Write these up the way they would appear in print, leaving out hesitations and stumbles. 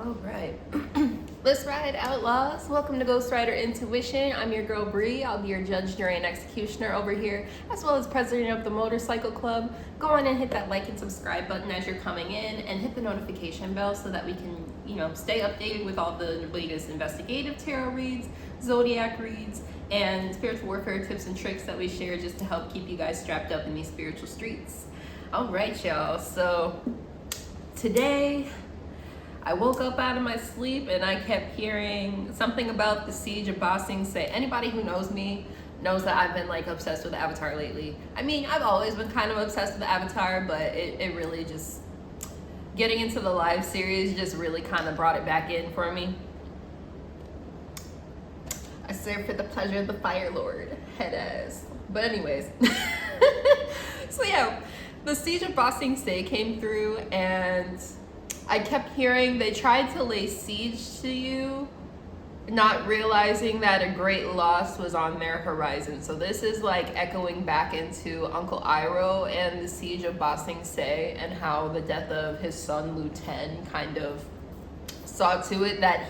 All right. Let's ride, Outlaws. Welcome to Ghost Rider Intuition. I'm your girl Bree. I'll be your judge, jury, and executioner over here, as well as president of the Motorcycle Club. Go on and hit that like and subscribe button as you're coming in, and hit the notification bell so that we can, stay updated with all the latest investigative tarot reads, zodiac reads, and spiritual warfare tips and tricks that we share just to help keep you guys strapped up in these spiritual streets. All right, y'all. So today, I woke up out of my sleep and I kept hearing something about the siege of Ba Sing Se. Anybody who knows me knows that I've been obsessed with Avatar lately. I mean, I've always been kind of obsessed with Avatar, but it really just, getting into the live series just really kind of brought it back in for me. I serve for the pleasure of the Fire Lord, head ass. But anyways, so yeah, the siege of Ba Sing Se came through and I kept hearing they tried to lay siege to you, not realizing that a great loss was on their horizon. So this is echoing back into Uncle Iroh and the siege of Ba Sing Se, and how the death of his son Lu Ten kind of saw to it that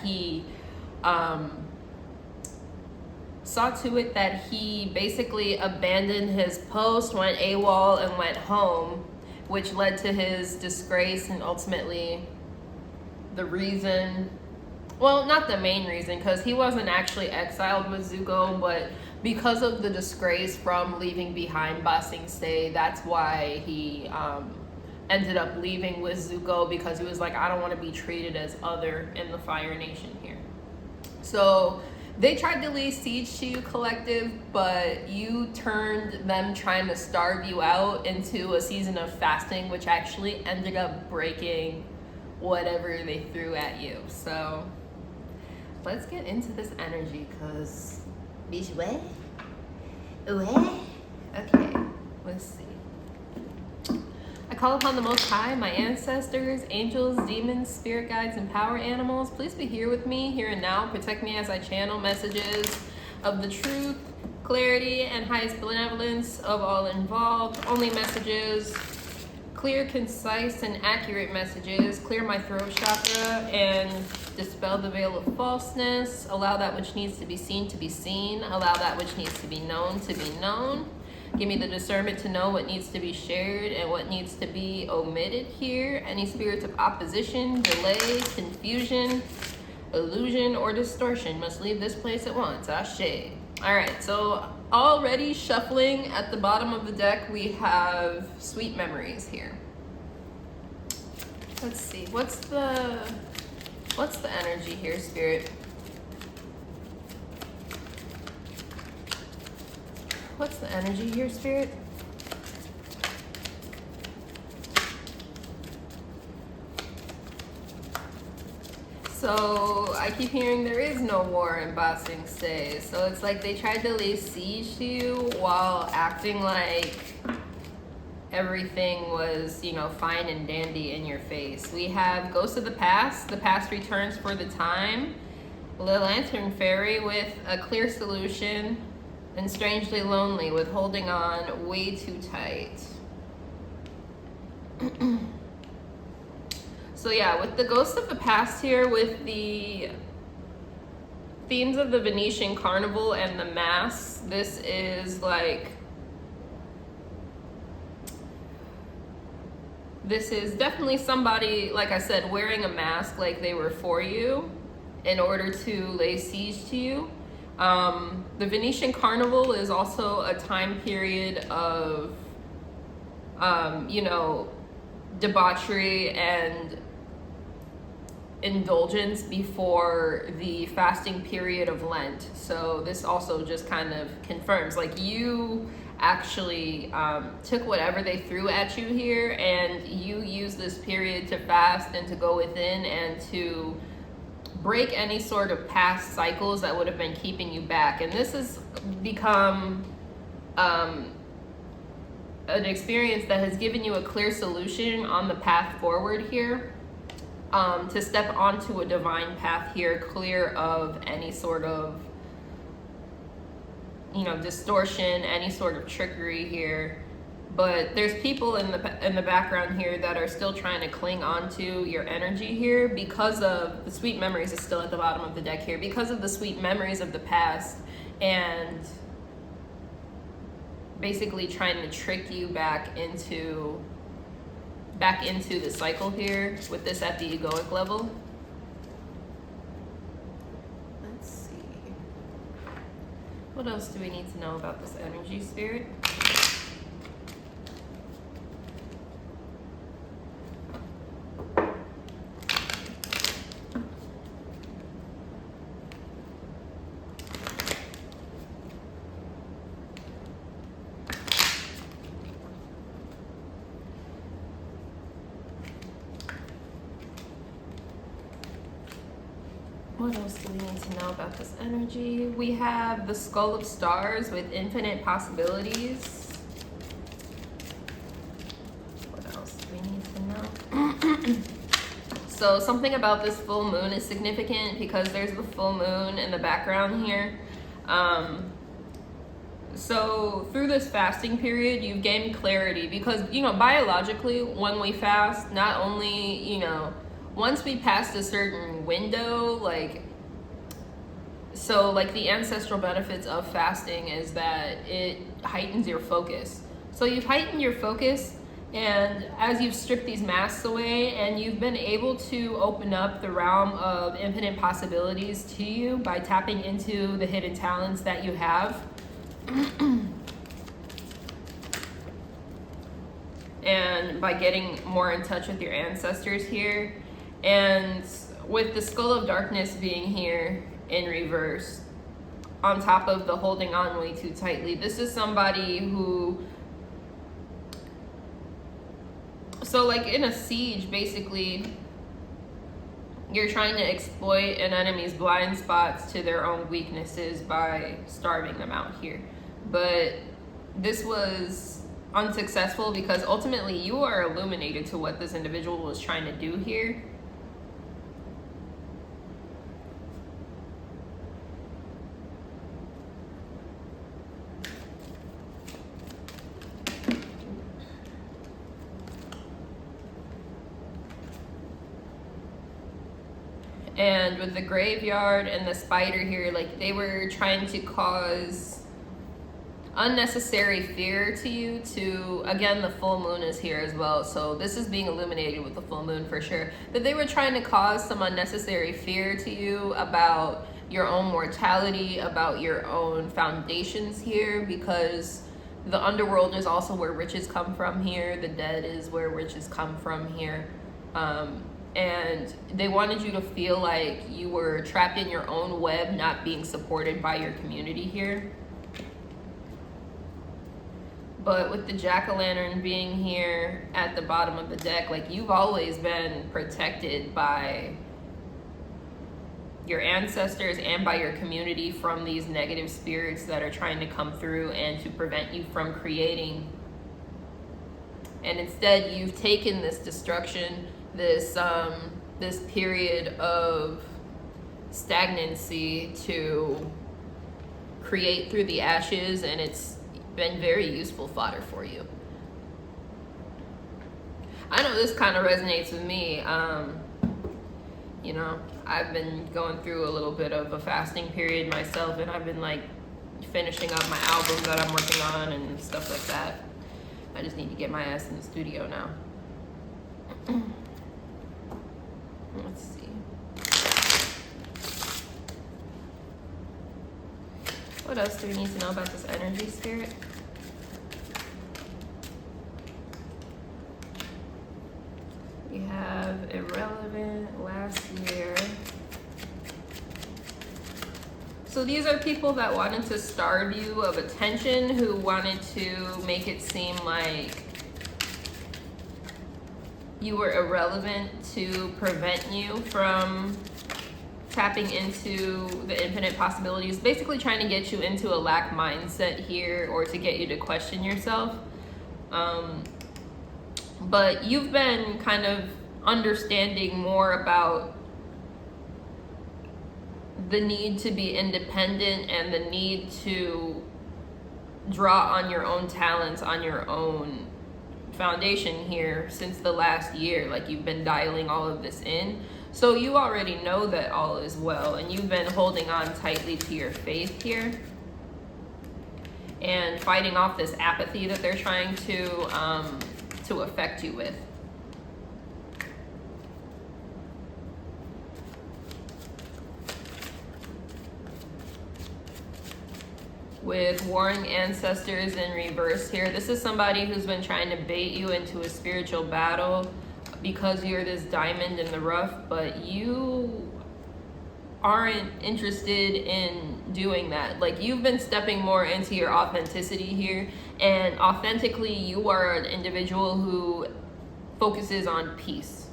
he basically abandoned his post, went AWOL, and went home, which led to his disgrace and ultimately the reason, well, not the main reason, because he wasn't actually exiled with Zuko, but because of the disgrace from leaving behind Ba Sing Se, that's why he ended up leaving with Zuko, because he was like, I don't want to be treated as other in the Fire Nation here. So they tried to lay siege to you, collective, but you turned them trying to starve you out into a season of fasting, which actually ended up breaking whatever they threw at you. So let's get into this energy, because bitch, what? Okay, let's see. I call upon the Most High, my ancestors, angels, demons, spirit guides, and power animals. Please be here with me, here and now. Protect me as I channel messages of the truth, clarity, and highest benevolence of all involved. Only messages, clear, concise, and accurate messages. Clear my throat chakra and dispel the veil of falseness. Allow that which needs to be seen. Allow that which needs to be known to be known. Give me the discernment to know what needs to be shared and what needs to be omitted here. Any spirits of opposition, delay, confusion, illusion, or distortion must leave this place at once. Ashe. All right, so already shuffling at the bottom of the deck, we have sweet memories here. Let's see, what's the energy here, Spirit? What's the energy here, Spirit? So I keep hearing there is no war in Ba Sing Se. So it's like they tried to lay siege to you while acting like everything was, fine and dandy in your face. We have Ghost of the Past. The past returns for the time. The Lantern Fairy with a clear solution. And strangely lonely with holding on way too tight. So yeah, with the Ghost of the Past here, with the themes of the Venetian Carnival and the Mass, this is definitely somebody, like I said, wearing a mask like they were for you in order to lay siege to you. The Venetian Carnival is also a time period of, debauchery and indulgence before the fasting period of Lent. So this also just kind of confirms, you actually took whatever they threw at you here, and you used this period to fast and to go within and to break any sort of past cycles that would have been keeping you back. And this has become an experience that has given you a clear solution on the path forward here, to step onto a divine path here, clear of any sort of distortion, any sort of trickery here. But there's people in the background here that are still trying to cling on to your energy here because of the sweet memories is still at the bottom of the deck here, because of the sweet memories of the past, and basically trying to trick you back into the cycle here with this at the egoic level. Let's see. What else do we need to know about this energy, Spirit? What else do we need to know about this energy? We have the Skull of Stars with infinite possibilities. What else do we need to know? So something about this full moon is significant because there's the full moon in the background here. So through this fasting period, you've gained clarity because, biologically, when we fast, not only, once we pass a certain window, the ancestral benefits of fasting is that it heightens your focus. So you've heightened your focus, and as you've stripped these masks away and you've been able to open up the realm of infinite possibilities to you by tapping into the hidden talents that you have. And by getting more in touch with your ancestors here, and with the Skull of Darkness being here in reverse, on top of the holding on way too tightly, this is somebody who, in a siege, basically, you're trying to exploit an enemy's blind spots to their own weaknesses by starving them out here. But this was unsuccessful because ultimately you are illuminated to what this individual was trying to do here. And with the graveyard and the spider here, they were trying to cause unnecessary fear to you again, the full moon is here as well. So this is being illuminated with the full moon for sure. That they were trying to cause some unnecessary fear to you about your own mortality, about your own foundations here, because the underworld is also where riches come from here. The dead is where riches come from here. And they wanted you to feel like you were trapped in your own web, not being supported by your community here. But with the jack-o'-lantern being here at the bottom of the deck, you've always been protected by your ancestors and by your community from these negative spirits that are trying to come through and to prevent you from creating. And instead, you've taken this destruction, this period of stagnancy to create through the ashes, and it's been very useful fodder for you. I know this kind of resonates with me. I've been going through a little bit of a fasting period myself, and I've been finishing up my album that I'm working on and stuff like that. I just need to get my ass in the studio now. Let's see. What else do we need to know about this energy, Spirit? We have irrelevant, last year. So these are people that wanted to starve you of attention, who wanted to make it seem like you were irrelevant to prevent you from tapping into the infinite possibilities, basically trying to get you into a lack mindset here, or to get you to question yourself. But you've been kind of understanding more about the need to be independent and the need to draw on your own talents, on your own foundation here since the last year. Like, you've been dialing all of this in. So you already know that all is well, and you've been holding on tightly to your faith here and fighting off this apathy that they're trying to affect you with. With warring ancestors in reverse here, this is somebody who's been trying to bait you into a spiritual battle because you're this diamond in the rough, but you aren't interested in doing that. Like, you've been stepping more into your authenticity here, and authentically you are an individual who focuses on peace.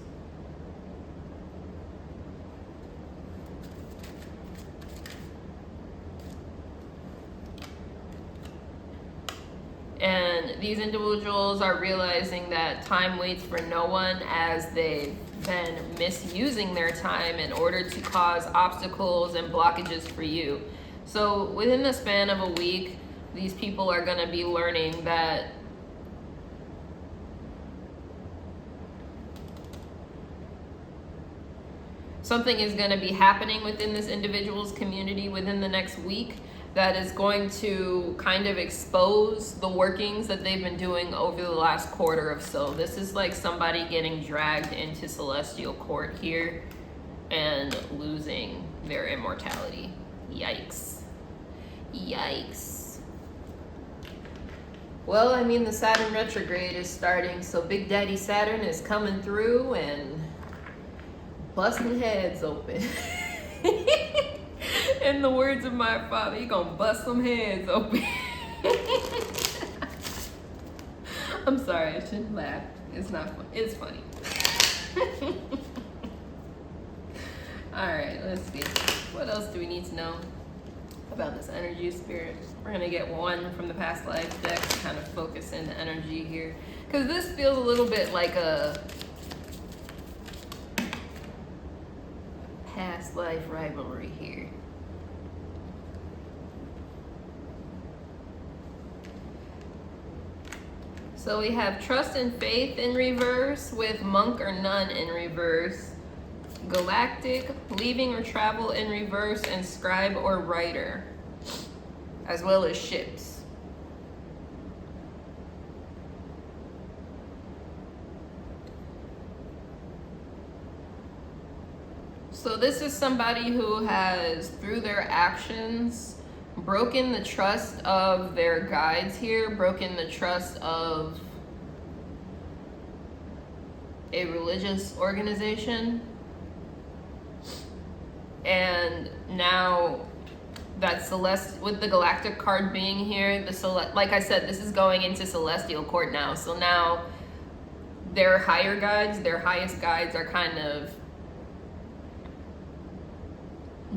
And these individuals are realizing that time waits for no one, as they've been misusing their time in order to cause obstacles and blockages for you. So within the span of a week, these people are going to be learning that something is going to be happening within this individual's community within the next week that is going to kind of expose the workings that they've been doing over the last quarter or so. This is like somebody getting dragged into celestial court here and losing their immortality. Yikes. Yikes. Well, I mean, the Saturn retrograde is starting, so Big Daddy Saturn is coming through and busting heads open. In the words of my father, you gonna bust some heads open. I'm sorry, I shouldn't laugh. It's not fun. It's funny. Alright, let's see. What else do we need to know about this energy spirit? We're gonna get one from the past life deck to kind of focus in the energy here. Because this feels a little bit like a past life rivalry here. So we have trust and faith in reverse with monk or nun in reverse, galactic, leaving or travel in reverse, and scribe or writer, as well as ships. So this is somebody who has, through their actions, broken the trust of their guides here, broken the trust of a religious organization. And now that with the galactic card being here, like I said, this is going into celestial court now. So now their higher guides, their highest guides are kind of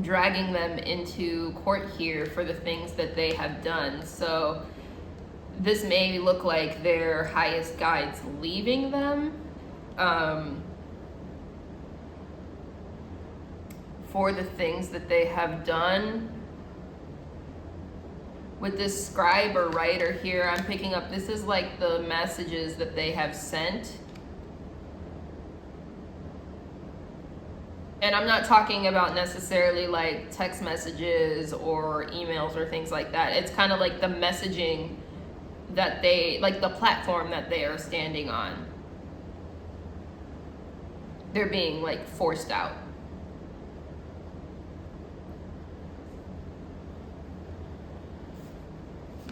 dragging them into court here for the things that they have done. So this may look like their highest guides leaving them for the things that they have done. With this scribe or writer here, I'm picking up, this is like the messages that they have sent. And I'm not talking about necessarily like text messages or emails or things like that. It's kind of like the messaging that they, like the platform that they are standing on. They're being like forced out.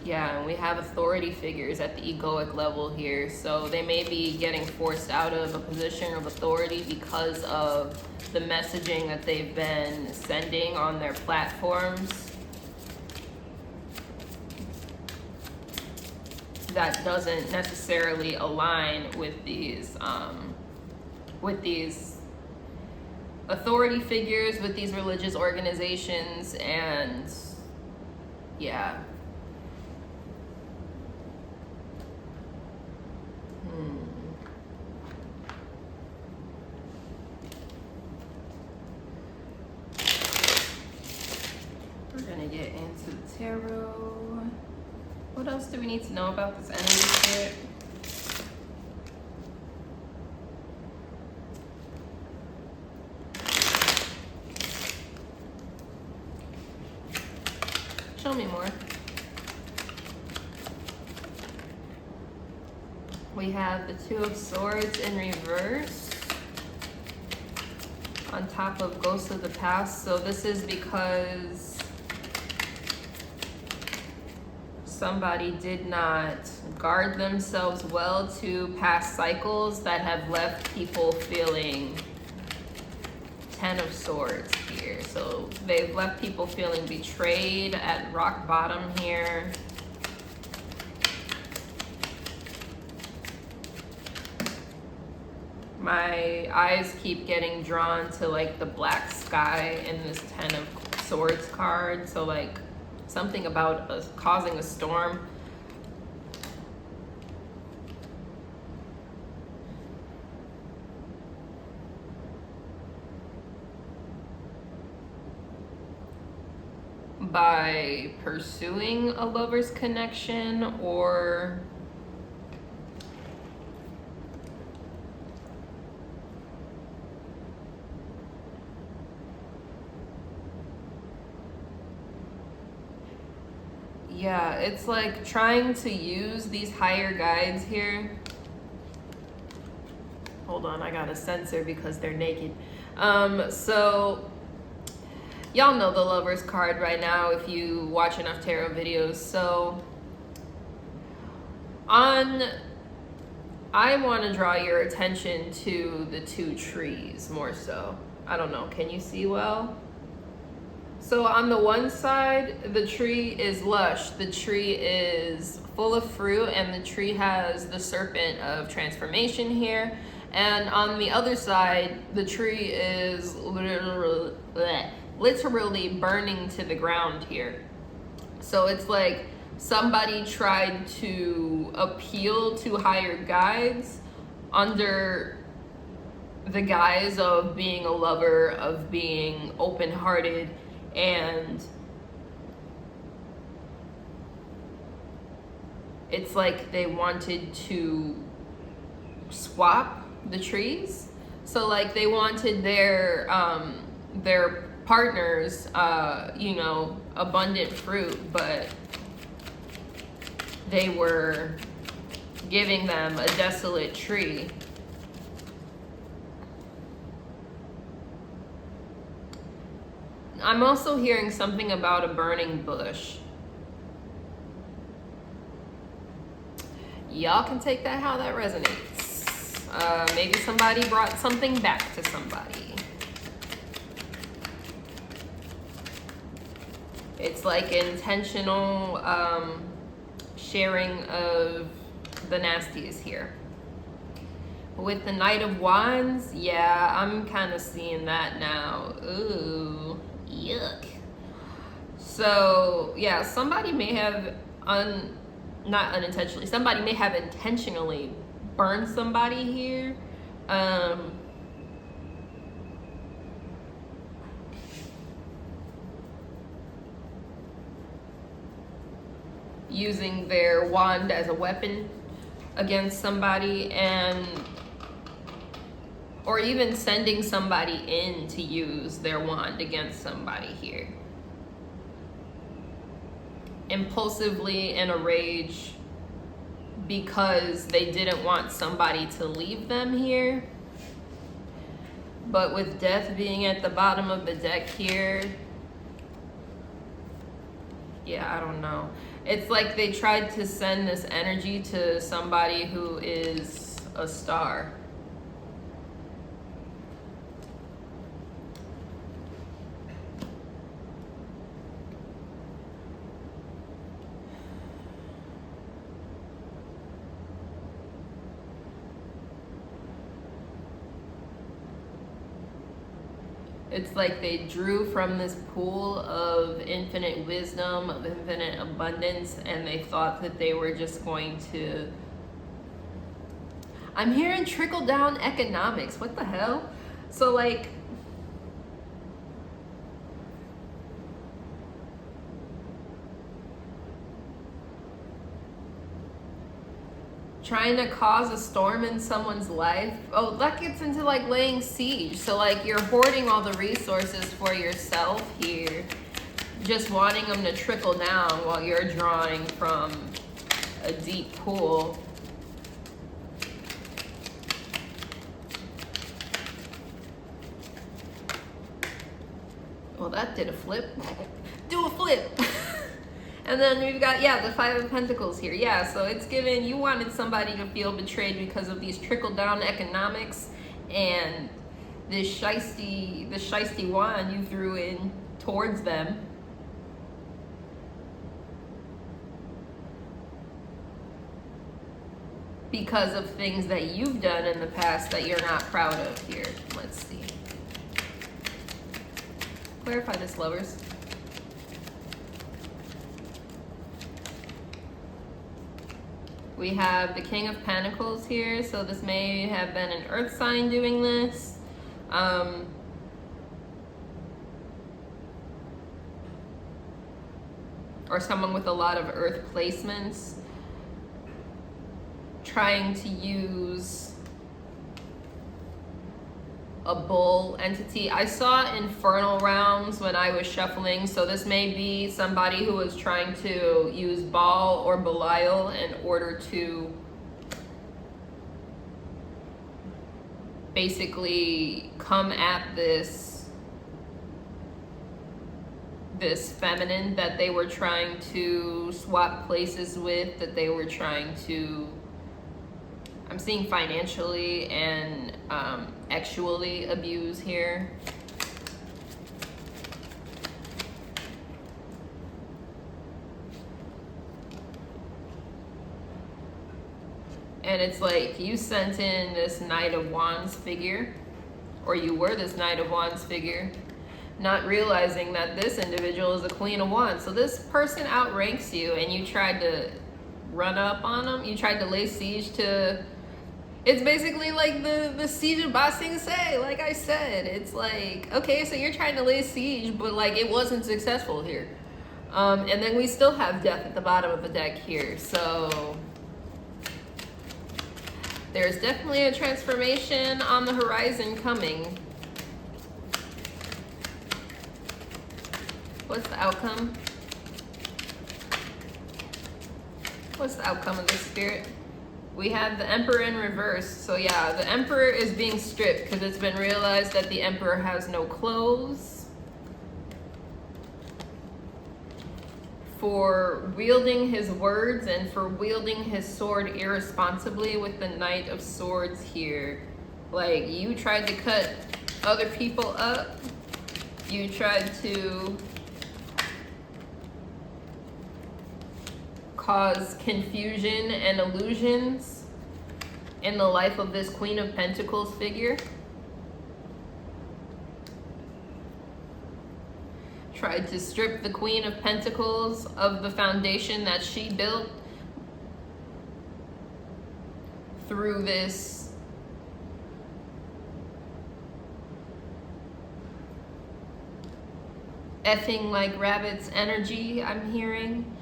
Yeah, and we have authority figures at the egoic level here. So they may be getting forced out of a position of authority because of the messaging that they've been sending on their platforms that doesn't necessarily align with these authority figures, with these religious organizations, and yeah. We're gonna get into the tarot. What else else do we need to know about this energy spirit? Show me more. We have the Two of Swords in reverse on top of Ghosts of the Past. So this is because somebody did not guard themselves well to past cycles that have left people feeling Ten of Swords here. So they've left people feeling betrayed at rock bottom here. My eyes keep getting drawn to like the black sky in this Ten of Swords card. So like something about causing a storm. By pursuing a lover's connection, or yeah, it's like trying to use these higher guides here. Hold on, I gotta censor because they're naked. So y'all know the Lover's card right now if you watch enough tarot videos. So I want to draw your attention to the two trees more so. I don't know, can you see well? So on the one side, the tree is lush, the tree is full of fruit, and the tree has the serpent of transformation here. And on the other side, the tree is literally burning to the ground here. So it's like somebody tried to appeal to higher guides under the guise of being a lover, of being open-hearted, and it's like they wanted to swap the trees. So like they wanted their partners, you know, abundant fruit, but they were giving them a desolate tree. I'm also hearing something about a burning bush. Y'all can take that how that resonates. Maybe somebody brought something back to somebody. It's like intentional sharing of the nasties here. With the Knight of Wands, yeah, I'm kind of seeing that now. Ooh, yuck. So, yeah, somebody may have, not unintentionally, somebody may have intentionally burned somebody here. Using their wand as a weapon against somebody, or even sending somebody in to use their wand against somebody here. Impulsively in a rage because they didn't want somebody to leave them here. But with death being at the bottom of the deck here, yeah, I don't know. It's like they tried to send this energy to somebody who is a star. It's like they drew from this pool of infinite wisdom, of infinite abundance, and they thought that they were just going to... I'm hearing trickle-down economics. What the hell? So, like... trying to cause a storm in someone's life. Oh, that gets into like laying siege. So like you're hoarding all the resources for yourself here, just wanting them to trickle down while you're drawing from a deep pool. Well, that did a flip. Do a flip. And then we've got, yeah, the Five of Pentacles here. Yeah, so it's given, you wanted somebody to feel betrayed because of these trickle-down economics and this shiesty wand you threw in towards them. Because of things that you've done in the past that you're not proud of here. Let's see. Clarify this, lovers. We have the King of Pentacles here, so this may have been an earth sign doing this. Or someone with a lot of earth placements trying to use a bull entity. I saw infernal realms when I was shuffling, so this may be somebody who was trying to use Baal or Belial in order to basically come at this feminine that they were trying to swap places with, that they were trying to, I'm seeing financially and actually abuse here. And it's like you sent in this Knight of Wands figure, or you were this Knight of Wands figure, not realizing that this individual is a Queen of Wands. So this person outranks you and you tried to run up on them. You tried to lay siege to, it's basically like the siege of Ba Sing Se, like I said. It's like, okay, so you're trying to lay siege, but like it wasn't successful here. And then we still have death at the bottom of the deck here. So there's definitely a transformation on the horizon coming. What's the outcome? What's the outcome of this, Spirit? We have the Emperor in reverse. So yeah, the Emperor is being stripped because it's been realized that the Emperor has no clothes. For wielding his words and for wielding his sword irresponsibly with the Knight of Swords here. Like, you tried to cut other people up. You tried to cause confusion and illusions in the life of this Queen of Pentacles figure. Tried to strip the Queen of Pentacles of the foundation that she built through this effing like rabbits energy I'm hearing.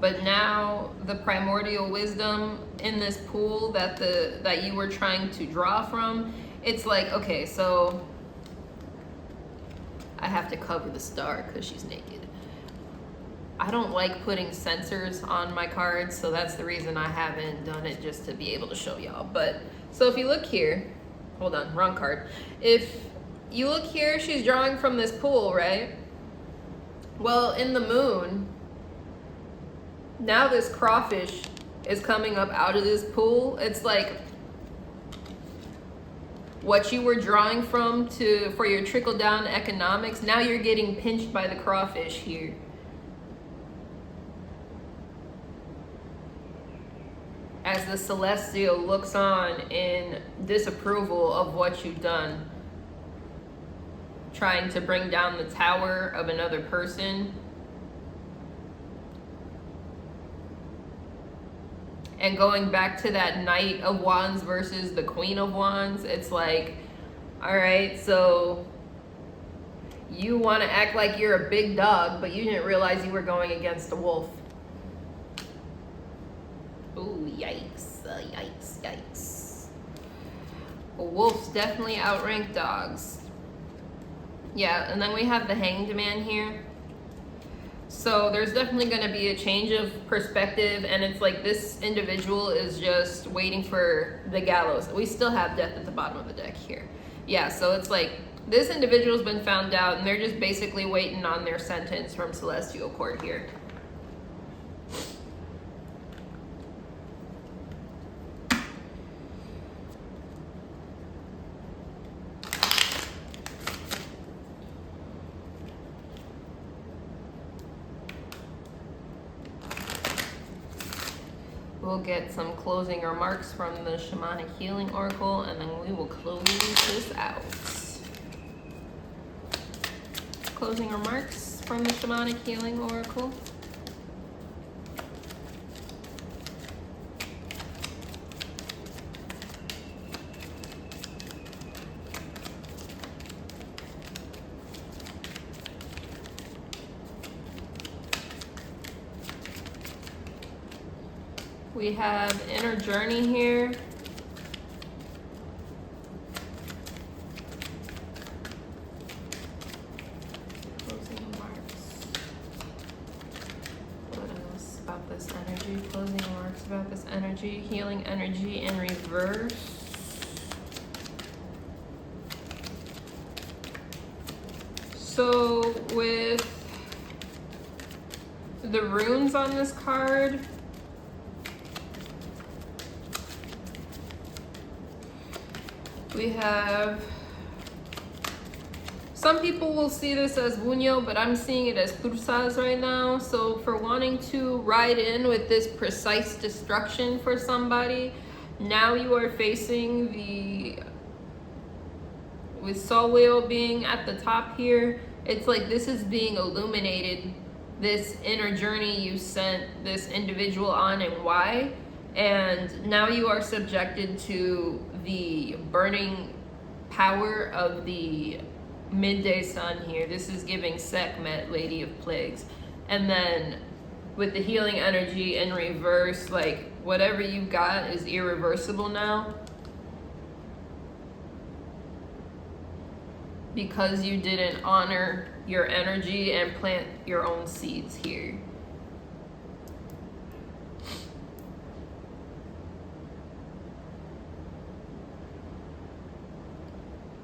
But now the primordial wisdom in this pool that you were trying to draw from, it's like, okay, so I have to cover the star because she's naked. I don't like putting sensors on my cards, so that's the reason I haven't done it, just to be able to show y'all. But so if you look here, hold on, wrong card. If you look here, she's drawing from this pool, right? Well, in the moon, now this crawfish is coming up out of this pool. It's like what you were drawing from for your trickle down economics. Now you're getting pinched by the crawfish here. As the celestial looks on in disapproval of what you've done, trying to bring down the tower of another person. And going back to that Knight of Wands versus the Queen of Wands, it's like, all right, so You want to act like you're a big dog, but you didn't realize you were going against a wolf. Ooh, yikes, yikes, yikes. Wolves definitely outrank dogs. Yeah, and then we have the Hanged Man here. So there's definitely going to be a change of perspective, and it's like this individual is just waiting for the gallows. We still have death at the bottom of the deck here. Yeah, so it's like this individual's been found out, and they're just basically waiting on their sentence from Celestial Court here. We'll get some closing remarks from the Shamanic Healing Oracle, and then we will close this out. Closing remarks from the Shamanic Healing Oracle. We have Inner Journey here. Closing remarks. What else about this energy? Closing remarks about this energy. Healing energy in reverse. So with the runes on this card, we have, some people will see this as Bunyo, but I'm seeing it as Tursas right now. So for wanting to ride in with this precise destruction for somebody, now you are facing the, with Soul Wheel being at the top here, it's like this is being illuminated, this inner journey you sent this individual on and why. And now you are subjected to the burning power of the midday sun here. This is giving Sekhmet, Lady of Plagues. And then with the healing energy in reverse, like whatever you got is irreversible now, because you didn't honor your energy and plant your own seeds here.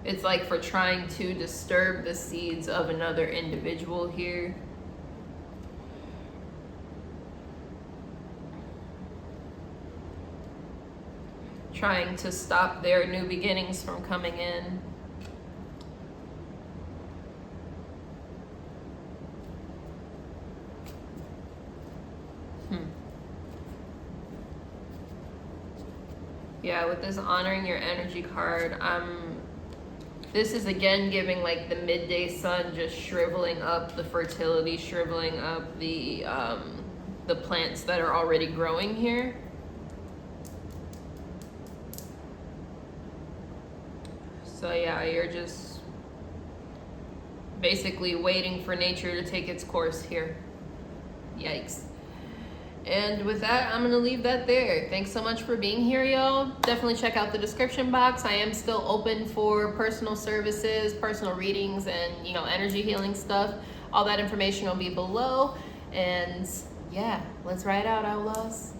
It's like for trying to disturb the seeds of another individual here. Trying to stop their new beginnings from coming in. Yeah, with this honoring your energy card, this is again giving like the midday sun just shriveling up the fertility, shriveling up the plants that are already growing here. So yeah, you're just basically waiting for nature to take its course here. Yikes. And with that, I'm gonna leave that there. Thanks so much for being here, y'all. Definitely check out the description box. I am still open for personal services, personal readings, and energy healing stuff. All that information will be below. And yeah, let's ride out, Outlaws.